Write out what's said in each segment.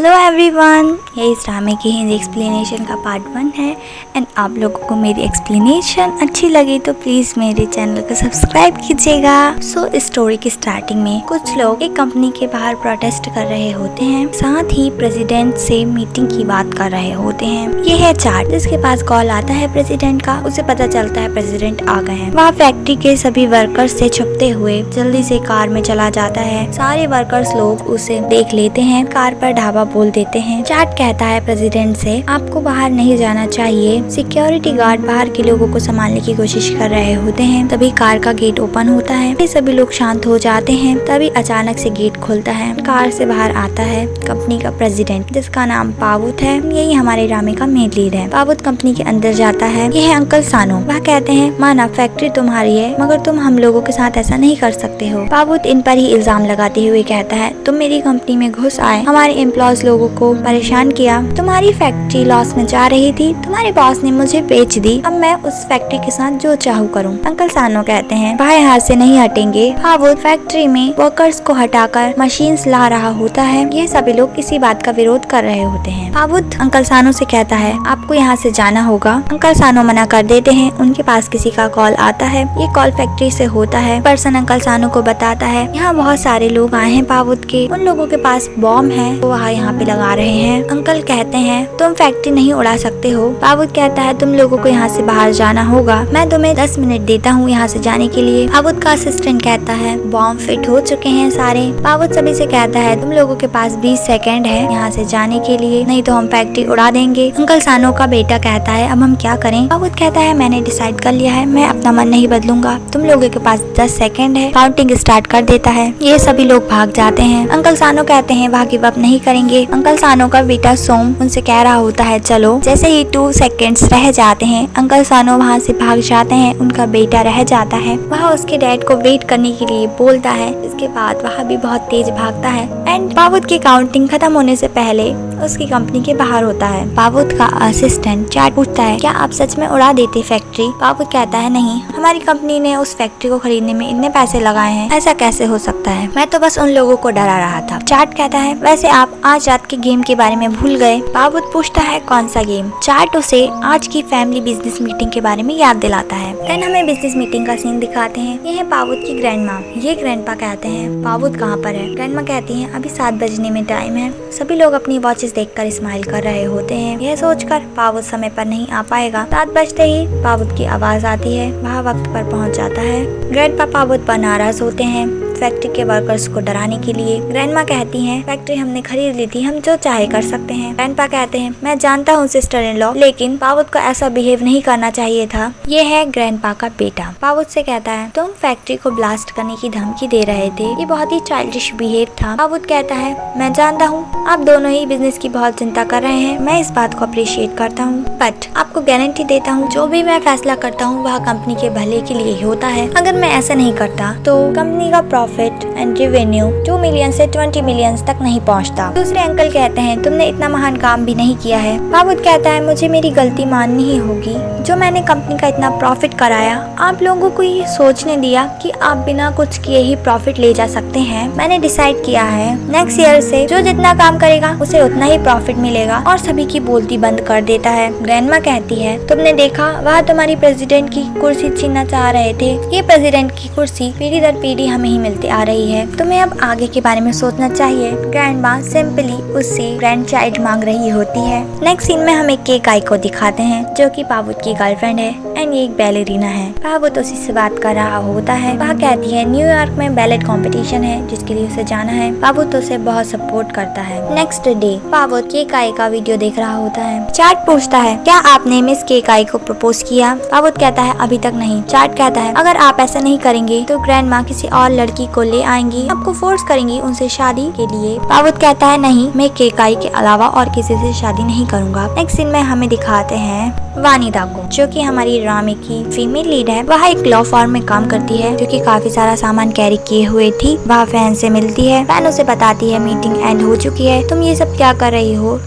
Hello everyone, ये इस ड्रामे की हिंदी एक्सप्लेनेशन का पार्ट 1 है। एंड आप लोगों को मेरी एक्सप्लेनेशन अच्छी लगी तो प्लीज मेरे चैनल को सब्सक्राइब कीजिएगा। सो इस स्टोरी की स्टार्टिंग में कुछ लोग एक कंपनी के बाहर प्रोटेस्ट कर रहे होते हैं, साथ ही प्रेसिडेंट से मीटिंग की बात कर रहे होते हैं। ये है चार्ट, जिसके पास कॉल आता है प्रेसिडेंट का। उसे पता चलता है प्रेसिडेंट आ गए हैं। वहाँ फैक्ट्री के सभी वर्कर्स से छुपते हुए जल्दी से कार में चला जाता है। सारे वर्कर्स लोग उसे देख लेते हैं, कार पर ढाबा बोल देते हैं। चार्ट कहता है प्रेसिडेंट से, आपको बाहर नहीं जाना चाहिए। सिक्योरिटी गार्ड बाहर के लोगों को संभालने की कोशिश कर रहे होते हैं। तभी कार का गेट ओपन होता है, फिर सभी लोग शांत हो जाते हैं। तभी अचानक से गेट खुलता है, कार से बाहर आता है कंपनी का प्रेसिडेंट, जिसका नाम पावुत है। यही हमारे ड्रामे का मेन लीड है। पावुत कंपनी के अंदर जाता है। ये है अंकल सानो। वह कहते हैं, माना फैक्ट्री तुम्हारी है, मगर तुम हम लोगों के साथ ऐसा नहीं कर सकते हो। पावुत इन पर ही इल्जाम लगाते हुए कहता है, तुम मेरी कंपनी में घुस आए, हमारे एम्प्लॉयज लोगों को परेशान किया, तुम्हारी फैक्ट्री लॉस में जा रही थी, तुम्हारे बॉस ने मुझे बेच दी, अब मैं उस फैक्ट्री के साथ जो चाहूँ करूँ। अंकल सानो कहते हैं, भाई हाथ से नहीं हटेंगे। पावुत फैक्ट्री में वर्कर्स को हटाकर मशीन्स ला रहा होता है। ये सभी लोग इसी बात का विरोध कर रहे होते हैं। पावुत अंकल सानो से कहता है, आपको यहाँ से जाना होगा। अंकल सानो मना कर देते हैं। उनके पास किसी का कॉल आता है। ये कॉल फैक्ट्री से होता है। पर्सन अंकल सानो को बताता है, यहाँ बहुत सारे लोग आए हैं पावुत के, उन लोगों के पास बॉम्ब है, वो वहाँ यहाँ पे लगा रहे हैं। अंकल कहते हैं, तुम फैक्ट्री नहीं उड़ा सकते हो। पावुत कहता है, तुम लोगों को यहाँ से बाहर जाना होगा, मैं तुम्हें 10 मिनट देता हूँ यहाँ से जाने के लिए। पावुत का असिस्टेंट कहता है, बॉम्ब फिट हो चुके हैं सारे। पावुत सभी से कहता है, तुम लोगों के पास 20 सेकंड है यहाँ से जाने के लिए, नहीं तो हम फैक्ट्री उड़ा देंगे। अंकल सानो का बेटा कहता है, अब हम क्या करें। पावुत कहता है, मैंने डिसाइड कर लिया है, मैं अपना मन नहीं बदलूंगा, तुम लोगों के पास 10 सेकंड है। काउंटिंग स्टार्ट कर देता है। ये सभी लोग भाग जाते हैं। अंकल सानो कहते हैं, वह गिव अप नहीं करेंगे। अंकल सानो का बेटा सोम उनसे कह रहा होता है, चलो। जैसे ही 2 सेकंड्स रह जाते हैं, अंकल सानो वहाँ से भाग जाते हैं। उनका बेटा रह जाता है। वह उसके डैड को वेट करने के लिए बोलता है। इसके बाद वह भी बहुत तेज भागता है एंड पावुत की काउंटिंग खत्म होने से पहले उसकी कंपनी के बाहर होता है। पावुत का असिस्टेंट चार्ट पूछता है, क्या आप सच में उड़ा देते फैक्ट्री। पावुत कहता है, नहीं, हमारी कंपनी ने उस फैक्ट्री को खरीदने में इतने पैसे लगाए हैं, ऐसा कैसे हो सकता है, मैं तो बस उन लोगों को डरा रहा था। चार्ट कहता है, वैसे आप आज रात के गेम के बारे में भूल गए। पावुत पूछता है, कौन सा गेम। चार्ट उसे आज की फैमिली बिजनेस मीटिंग के बारे में याद दिलाता है। देन हमें बिजनेस मीटिंग का सीन दिखाते हैं। ये है पावुत की ग्रैंडमा। ये ग्रैंडपा कहते हैं, पावुत कहाँ पर है। ग्रैंडमा कहती है, अभी 7 बजने में टाइम है। सभी लोग अपनी वॉचेस देखकर स्माइल कर रहे होते हैं। यह सोचकर पावुत समय पर नहीं आ पाएगा। 7 बजते ही पावुत की आवाज आती है। वह वक्त पर पहुंच जाता है। ग्रैंडपा पावुत पर नाराज होते हैं फैक्ट्री के वर्कर्स को डराने के लिए। ग्रैंडमा कहती हैं, फैक्ट्री हमने खरीद ली थी, हम जो चाहे कर सकते हैं। ग्रैंडपा कहते हैं, मैं जानता हूँ सिस्टर इन लॉ, लेकिन पावुत को ऐसा बिहेव नहीं करना चाहिए था। ये है ग्रैंडपा का बेटा। पावुत से कहता है, तुम फैक्ट्री को ब्लास्ट करने की धमकी दे रहे थे, ये बहुत ही चाइल्डिश बिहेव था। पावुत कहता है, मैं जानता हूँ आप दोनों ही बिजनेस की बहुत चिंता कर रहे हैं, मैं इस बात को अप्रिशिएट करता हूँ, बट आपको गारंटी देता हूँ जो भी मैं फैसला करता हूँ वह कंपनी के भले के लिए ही होता है। अगर मैं ऐसा नहीं करता तो कंपनी का प्रॉफिट एंड रेवेन्यू 2 मिलियन से 20 मिलियन तक नहीं पहुंचता। दूसरे अंकल कहते हैं, तुमने इतना महान काम भी नहीं किया है। पावुत कहता है, मुझे मेरी गलती माननी ही होगी, जो मैंने कंपनी का इतना प्रॉफिट कराया, आप लोगों को ये सोचने दिया कि आप बिना कुछ किए ही प्रॉफिट ले जा सकते हैं। मैंने डिसाइड किया है नेक्स्ट ईयर से जो जितना काम करेगा उसे उतना ही प्रॉफिट मिलेगा, और सभी की बोलती बंद कर देता है। ग्रैंडमा कहती है, तुमने देखा वह तुम्हारी प्रेसिडेंट की कुर्सी छीनना चाह रहे थे। ये प्रेसिडेंट की कुर्सी पीढ़ी दर पीढ़ी हमें ही मिलती आ रही है, तुम्हें अब आगे के बारे में सोचना चाहिए। ग्रैंडमा सिंपली उससे ग्रैंड चाइल्ड मांग रही होती है। नेक्स्ट सीन में हम एक केक आई को दिखाते हैं, जो कि पावुत की गर्लफ्रेंड है एंड ये एक बैलेरिना है। पावुत उसी से बात कर रहा होता है। वह कहती है, न्यूयॉर्क में बैलेट कंपटीशन है जिसके लिए उसे जाना है। पावुत उसे बहुत सपोर्ट करता है। नेक्स्ट डे पावुत केक आई का वीडियो देख रहा होता है। चार्ट पूछता है, क्या आपने मिस केक आई को प्रपोज किया। पावुत कहता है, अभी तक नहीं। चार्ट कहता है, अगर आप ऐसा नहीं करेंगे तो ग्रैंडमा किसी और लड़की को ले आएंगी, आपको फोर्स करेंगी उनसे शादी के लिए। पावुत कहता है, नहीं, मैं केक आई के अलावा और किसी से शादी नहीं करूंगा। नेक्स्ट सीन में हमें दिखाते हैं वानिदा को, जो कि हमारी ड्रामे की फीमेल लीड है। वह एक लॉ फर्म में काम करती है, जो कि काफी सारा सामान कैरी किए हुए थी। वह फैन से मिलती है, फैन उसे बताती है मीटिंग एंड हो चुकी है, तुम ये सब क्या कर रही हो,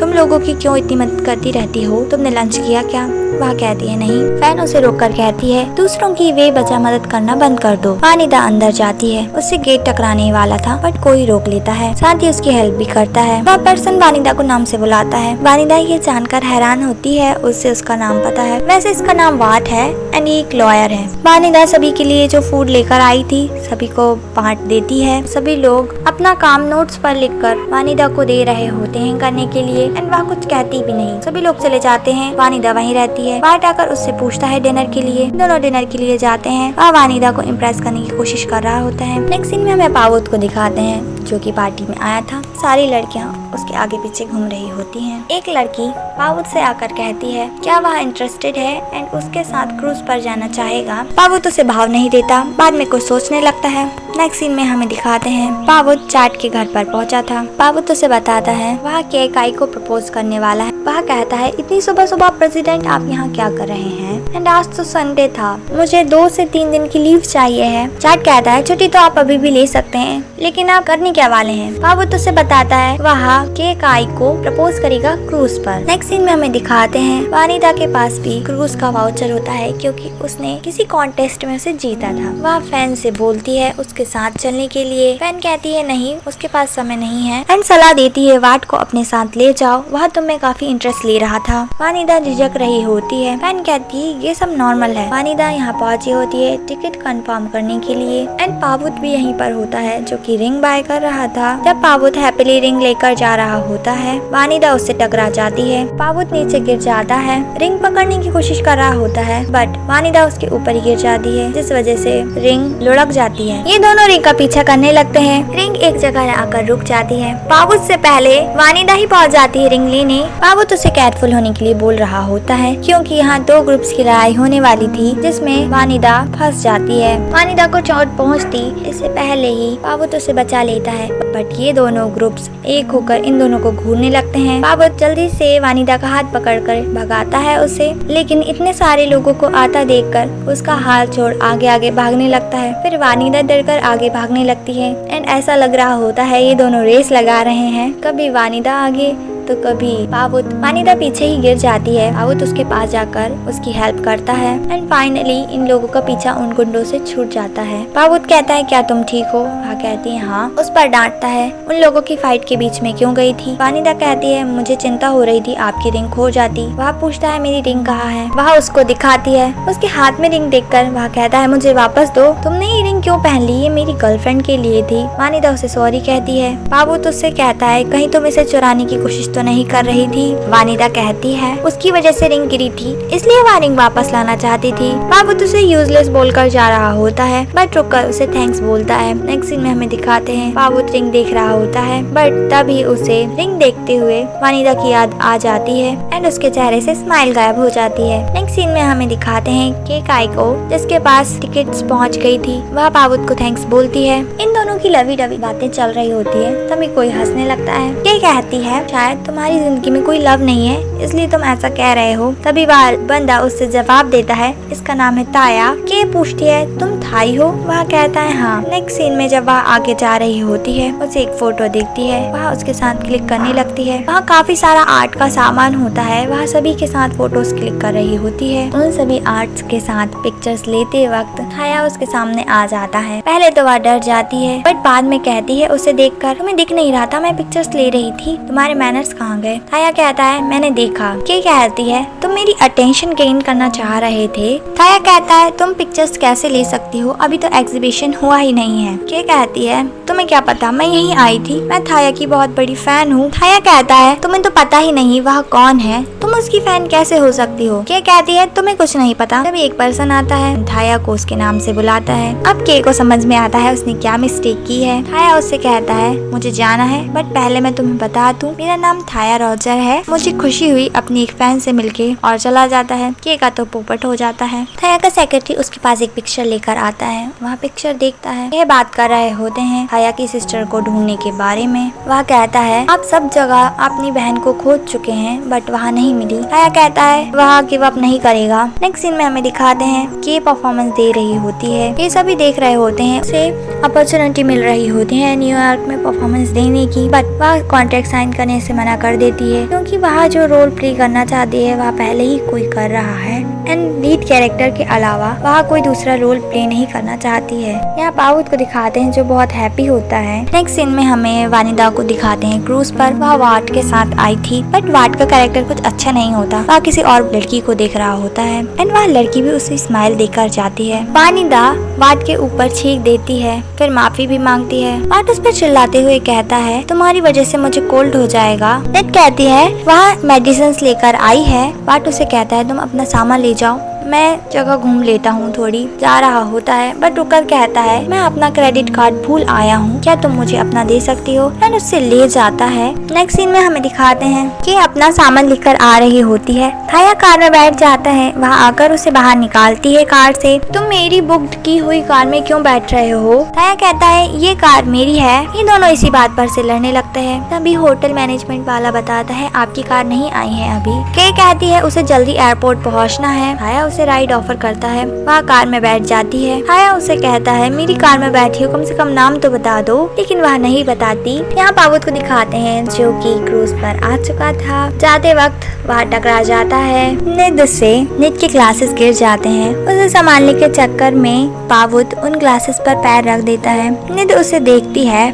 तुम लोगों की क्यों इतनी मदद करती रहती हो, तुमने लंच किया क्या? वह कहती है नहीं। फैन उसे रोक कर कहती है दूसरों की बेवजह मदद करना बंद कर दो। वानिदा अंदर जाती है, उससे गेट टकराने वाला था बट कोई रोक लेता है, साथ ही उसकी हेल्प भी करता है। वह पर्सन वानिदा को नाम से बुलाता है। वानिदा ये जानकर हैरान होती है, उससे उसका नाम पता है। वैसे इसका नाम वाट है एंड ये एक लॉयर है। वानिदा सभी के लिए जो फूड लेकर आई थी सभी को बांट देती है। सभी लोग अपना काम नोट्स पर लिखकर वानिदा को दे रहे होते हैं करने के लिए एंड वह कुछ कहती भी नहीं। सभी लोग चले जाते हैं, वानिदा वहीं रहती है। वाट आकर उससे पूछता है डिनर के लिए। दोनों डिनर के लिए जाते हैं। वह वानिदा को इम्प्रेस करने की कोशिश कर रहा होता है। नेक्स्ट सीन में हमें पावुत को दिखाते हैं, जो कि पार्टी में आया था। सारी लड़कियां उसके आगे पीछे घूम रही होती हैं। एक लड़की पावुत से आकर कहती है क्या वह इंटरेस्टेड है एंड उसके साथ क्रूज पर जाना चाहेगा। पावुत उसे भाव नहीं देता, बाद में कुछ सोचने लगता है। नेक्स्ट सीन में हमें दिखाते हैं पावुत चाट के घर पर पहुंचा था। पावुत उसे बताता है वह केकाई को प्रपोज करने वाला है। वह कहता है इतनी सुबह सुबह प्रेसिडेंट आप यहाँ क्या कर रहे हैं, एंड आज तो संडे था, मुझे 2 से 3 दिन की लीव चाहिए है। चाट कहता है छुट्टी तो आप अभी भी ले सकते हैं, लेकिन आप करने क्या वाले हैं। पावुत उसे बताता है वह केकाई को प्रपोज करेगा क्रूज पर। नेक्स्ट सीन में हमें दिखाते हैं वानिदा के पास भी क्रूज का वाउचर होता है, क्योंकि उसने किसी कॉन्टेस्ट में उसे जीता था। वह फैन से बोलती है उसके साथ चलने के लिए। फैन कहती है नहीं, उसके पास समय नहीं है एंड सलाह देती है वाट को अपने साथ ले जाओ, वह तुम्हें काफी इंटरेस्ट ले रहा था। वानिदा झिझक रही होती है। फैन कहती है ये सब नॉर्मल है। वानिदा यहाँ पहुंची होती है टिकट कंफर्म करने के लिए एंड पावुत भी यहीं पर होता है, जो कि रिंग बाय कर रहा था। जब पावुत हैप्पीली रिंग लेकर जा रहा होता है, वानिदा उससे टकरा जाती है। पावुत नीचे गिर जाता है, रिंग पकड़ने की कोशिश कर रहा होता है बट वानिदा उसके ऊपर ही गिर जाती है, जिस वजह से रिंग लुढ़क जाती है। ये दोनों रिंग का पीछा करने लगते हैं। रिंग एक जगह आकर रुक जाती है। पावुत से पहले वानिदा ही पहुंच जाती है रिंग लेने। पावुत उसे केयरफुल होने के लिए बोल रहा होता है, क्योंकि यहाँ 2 ग्रुप्स की लड़ाई होने वाली थी, जिसमें वानिदा फंस जाती है। वानिदा को चोट पहुँचती इससे पहले ही पावुत उसे बचा लेता है, बट ये दोनों ग्रुप्स एक होकर इन दोनों को घूरने लगते हैं। पावुत जल्दी से वानिदा का हाथ पकड़कर भगाता है उसे, लेकिन इतने सारे लोगों को आता देखकर उसका हाथ छोड़ आगे आगे भागने लगता है। फिर वानिदा डरकर आगे भागने लगती है एंड ऐसा लग रहा होता है ये दोनों रेस लगा रहे हैं, कभी वानिदा आगे तो कभी पावुत। वानिदा पीछे ही गिर जाती है। पावुत उसके पास जाकर उसकी हेल्प करता है एंड फाइनली इन लोगों का पीछा उन गुंडों से छूट जाता है। पावुत कहता है क्या तुम ठीक हो? वह कहती है हाँ। उस पर डांटता है उन लोगों की फाइट के बीच में क्यों गई थी। वानिदा कहती है मुझे चिंता हो रही थी आपकी रिंग खो जाती। वह पूछता है मेरी रिंग कहाँ है। वह उसको दिखाती है। उसके हाथ में रिंग देखकर वह कहता है मुझे वापस दो, तुमने ये रिंग क्यों पहन ली, ये मेरी गर्लफ्रेंड के लिए थी। वानिदा उसे सॉरी कहती है। पावुत उससे कहता है कहीं तुम इसे चुराने की कोशिश तो नहीं कर रही थी। वानिदा कहती है उसकी वजह से रिंग गिरी थी, इसलिए वह रिंग वापस लाना चाहती थी। पावुत उसे यूजलेस बोलकर जा रहा होता है बट रुककर उसे थैंक्स बोलता है। नेक्स्ट सीन में हमें दिखाते हैं पावुत रिंग देख रहा होता है बट तभी उसे रिंग देखते हुए वानिदा की याद आ जाती है एंड उसके चेहरे से स्माइल गायब हो जाती है। नेक्स्ट सीन में हमें दिखाते हैं केकाई को, जिसके पास टिकट्स पहुंच गई थी। वह पावुत को थैंक्स बोलती है। इन दोनों की लवी डवी बातें चल रही होती है, तभी कोई हंसने लगता है। के कहती है शायद तुम्हारी जिंदगी में कोई लव नहीं है इसलिए तुम ऐसा कह रहे हो। तभी वह बंदा उससे जवाब देता है इसका नाम है ताया। के पूछती है तुम थाई हो? वह कहता है हाँ। नेक्स्ट सीन में जब वह आगे जा रही होती है उसे एक फोटो दिखती है। वह उसके साथ क्लिक करने लगती है। वहाँ काफी सारा आर्ट का सामान होता है। वह सभी के साथ फोटोज क्लिक कर रही होती है। उन सभी आर्ट्स के साथ पिक्चर्स लेते वक्त थाया उसके सामने आ जाता है। पहले तो वह डर जाती है बट बाद में कहती है उसे देखकर तुम्हें दिख नहीं रहा था, मैं पिक्चर्स ले रही थी, तुम्हारे मैनर्स कहाँ गए? थाया कहता है मैंने देखा। के कहती है तुम मेरी अटेंशन गेन करना चाह रहे थे। थाया कहता है तुम पिक्चर्स कैसे ले सकती हो, अभी तो एग्जीबिशन हुआ ही नहीं है। के कहती है तुम्हें क्या पता, मैं यहीं आई थी, मैं थाया की बहुत बड़ी फैन हूँ। थाया कहता है तुम्हें तो पता ही नहीं वह कौन है, तुम उसकी फैन कैसे हो सकती हो। के कहती है तुम्हें कुछ नहीं पता। तभी एक पर्सन आता है, थाया को उसके नाम से बुलाता है। अब के को समझ में आता है उसने क्या मिस्टेक की है। थाया उससे कहता है मुझे जाना है बट पहले मैं तुम्हें बता दूं मेरा नाम थाया रॉजर है। मुझे खुशी हुई अपनी एक फैन से मिलके और चला जाता है। के का तो पोपट हो जाता है। थाया का सेक्रेटरी उसके पास एक पिक्चर लेकर आता है। वह पिक्चर देखता है। यह बात कर रहे होते हैं थाया की सिस्टर को ढूंढने के बारे में। वह कहता है आप सब जगह अपनी बहन को खोज चुके हैं बट वहाँ नहीं मिली। थाया कहता है वह गिव अप नहीं करेगा। नेक्स्ट सीन में हमें दिखाते हैं कि परफॉर्मेंस दे रही होती है। ये सभी देख रहे होते हैं। उसे अपॉर्चुनिटी मिल रही होती है न्यूयॉर्क में परफॉर्मेंस देने की बट वह कॉन्ट्रैक्ट साइन करने से मना कर देती है क्योंकि वह जो रोल प्ले करना चाहती है वह पहले ही कोई कर रहा है एंड लीड कैरेक्टर के अलावा वह कोई दूसरा रोल प्ले नहीं करना चाहती है। यहाँ पावुत को दिखाते हैं जो बहुत हैप्पी होता है। नेक्स्ट सीन में हमें वानिदा को दिखाते हैं क्रूज पर। वह वाट के साथ आई थी बट वाट का कैरेक्टर कुछ अच्छा नहीं होता। वह किसी और लड़की को देख रहा होता है एंड वह लड़की भी उसे स्माइल देकर जाती है। वानिदा वाट के ऊपर छींक देती है फिर माफी भी मांगती है। वाट उस पर चिल्लाते हुए कहता है तुम्हारी वजह से मुझे कोल्ड हो जाएगा। नेट कहती है वह मेडिसिन लेकर आई है। वाट उसे कहता है तुम अपना सामान ले जाओ मैं जगह घूम लेता हूँ थोड़ी। जा रहा होता है बट रुकर कहता है मैं अपना क्रेडिट कार्ड भूल आया हूँ क्या तुम मुझे अपना दे सकती हो एंड उससे ले जाता है। नेक्स्ट सीन में हमें दिखाते हैं कि अपना सामान लेकर आ रही होती है। थाया कार में बैठ जाता है। वह आकर उसे बाहर निकालती है कार से। तुम मेरी बुक की हुई कार में क्यों बैठ रहे हो। थाया कहता है ये कार मेरी है। ये दोनों इसी बात पर से लड़ने लगते हैं। तभी होटल मैनेजमेंट वाला बताता है आपकी कार नहीं आई है अभी। के कहती है उसे जल्दी एयरपोर्ट पहुँचना है। थाया उसे राइड ऑफर करता है। वह कार में बैठ जाती है। थाया उसे कहता है मेरी कार में बैठी हो कम से कम नाम तो बता दो लेकिन वह नहीं बताती। यहाँ पावुत को दिखाते हैं जो कि क्रूज पर आ चुका था। जाते वक्त वह टकरा जाता है निद से। निद के ग्लासेस गिर जाते हैं। उसे संभालने के चक्कर में पावुत उन ग्लासेस पर पैर रख देता है। निद उसे देखती है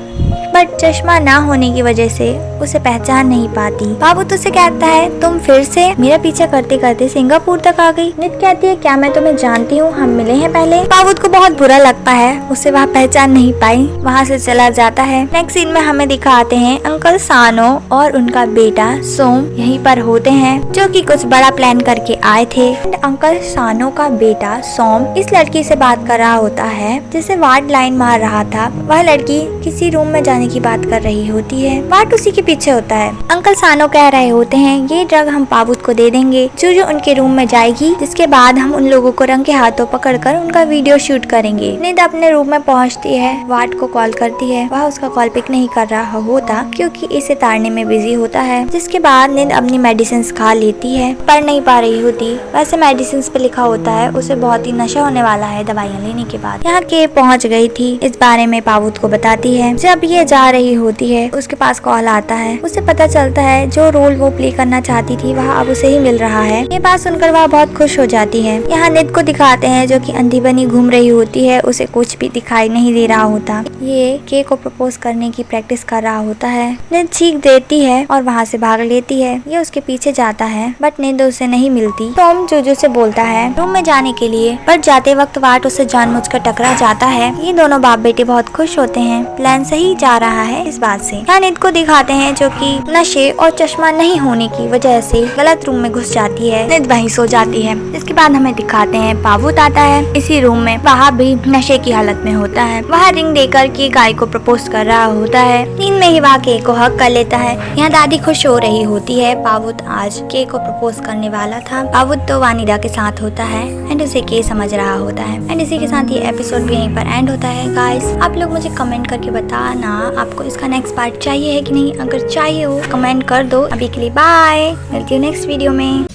बट चश्मा ना होने की वजह से उसे पहचान नहीं पाती। पावुत उसे कहता है तुम फिर से मेरा पीछा करते करते सिंगापुर तक आ गई। नित कहती है क्या मैं तुम्हें जानती हूँ हम मिले हैं पहले। पावुत को बहुत बुरा लगता है उसे वह पहचान नहीं पाई। वहाँ से चला जाता है। नेक्स्ट सीन में हमें दिखाते हैं अंकल सानो और उनका बेटा सोम यहीं पर होते हैं जो कि कुछ बड़ा प्लान करके आए थे। अंकल सानो का बेटा सोम इस लड़की से बात कर रहा होता है जिसे वाट लाइन मार रहा था। वह लड़की किसी रूम में जाने की बात कर रही होती है। वाट उसी के पीछे होता है। अंकल सानो कह रहे होते हैं ये ड्रग हम पावुत को दे देंगे जो जो उनके रूम में जाएगी जिसके बाद हम उन लोगों को रंग के हाथों पकड़कर उनका वीडियो शूट करेंगे। निद अपने रूम में पहुंचती है। वाट को कॉल करती है। वह उसका कॉल पिक नहीं कर रहा होता क्योंकि इसे तारने में बिजी होता है। जिसके बाद निद अपनी मेडिसिन खा लेती है। पढ़ नहीं पा रही होती। वैसे मेडिसिन पे लिखा होता है उसे बहुत ही नशा होने वाला है दवाइयाँ लेने के बाद। यहाँ के पहुँच गई थी। इस बारे में पावुत को बताती है। जब ये जा रही होती है उसके पास कॉल आता है। उसे पता चलता है जो रोल वो प्ले करना चाहती थी वह अब उसे ही मिल रहा है। ये बात सुनकर वह बहुत खुश हो जाती है। यहाँ निद को दिखाते हैं जो कि अंधी बनी घूम रही होती है। उसे कुछ भी दिखाई नहीं दे रहा होता। ये के को प्रपोज करने की प्रैक्टिस कर रहा होता है। निद चीख देती है और वहाँ से भाग लेती है। ये उसके पीछे जाता है बट निद उसे नहीं मिलती। टॉम जोजो से बोलता है रूम में जाने के लिए पर जाते वक्त वाट उसे जानबूझकर टकरा जाता है। ये दोनों बाप बेटे बहुत खुश होते हैं। प्लान सही जा रहा है इस बात से। यहाँ निद को दिखाते हैं जो कि नशे और चश्मा नहीं होने की वजह से गलत रूम में घुस जाती है। निद वहीं सो जाती है। इसके बाद हमें दिखाते हैं पावुत आता है इसी रूम में। वह भी नशे की हालत में होता है। वह रिंग देकर के गाय को प्रपोज कर रहा होता है। नींद में ही वह के को हक कर लेता है। यहाँ दादी खुश हो रही होती है। पावुत आज के को प्रपोज करने वाला था। पावुत तो वानिदा के साथ होता है एंड उसे के समझ रहा होता है। एंड इसी के साथ ये एपिसोड भी यहीं पर एंड होता है। गाइस आप लोग मुझे कमेंट करके बताना आपको इसका नेक्स्ट पार्ट चाहिए है कि नहीं। अगर चाहिए हो कमेंट कर दो। अभी के लिए बाय। मिलती हूँ नेक्स्ट वीडियो में।